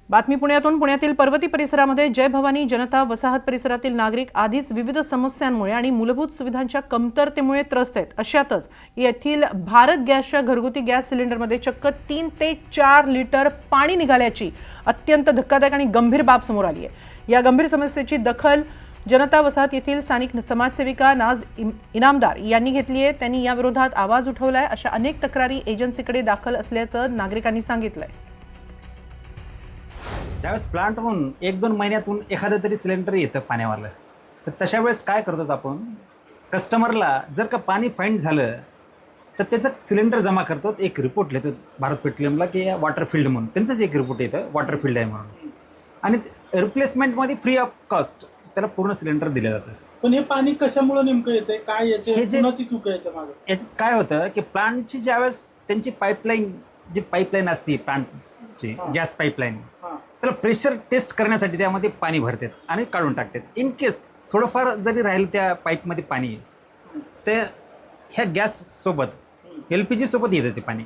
बातमी पुण्यातून. पुण्यातील पर्वती परिसरामध्ये जय भवानी जनता वसाहत परिसरातील नागरिक आधीच विविध समस्यांमुळे आणि मूलभूत सुविधांच्या कमतरतेमुळे त्रस्त आहेत. अशातच येथील भारत गॅसच्या घरगुती गॅस सिलेंडरमध्ये चक्क 3 ते 4 लिटर पाणी निघाल्याची अत्यंत धक्कादायक आणि गंभीर बाब समोर आली आहे. या गंभीर समस्येची दखल जनता वसाहत येथील स्थानिक समाजसेविका नाज इनामदार यांनी घेतली आहे. त्यांनी या विरोधात आवाज उठवलाय. अशा अनेक तक्रारी एजन्सीकडे दाखल असल्याचं नागरिकांनी सांगितलंय. ज्यावेळेस प्लांटहून 1-2 महिन्यातून एखादं तरी सिलेंडर येतं पाण्यावालं, तर तशा वेळेस काय करतो आपण, कस्टमरला जर का पाणी फाईंड झालं तर त्याचं सिलेंडर जमा करतो, एक रिपोर्ट लिहितो भारत पेट्रोलियमला की वॉटर फील्ड म्हणून त्यांचंच एक रिपोर्ट येतं वॉटर फील्ड आहे म्हणून, आणि रिप्लेसमेंटमध्ये फ्री ऑफ कॉस्ट त्याला पूर्ण सिलेंडर दिलं जातं. पण हे पाणी कशामुळे नेमकं येते, काय याचे कुणाची चूक आहे याच्या मागे? याच्यात काय होतं की प्लांटची ज्यावेळेस त्यांची पाईपलाईन, जी पाईपलाईन असते प्लांटची गॅस पाईपलाईन, त्याला प्रेशर टेस्ट करण्यासाठी त्यामध्ये पाणी भरतात आणि काढून टाकतात. इन केस थोडंफार जरी राहिलं त्या पाईपमध्ये पाणी, तर ह्या गॅस सोबत LPG सोबत येतं ते पाणी.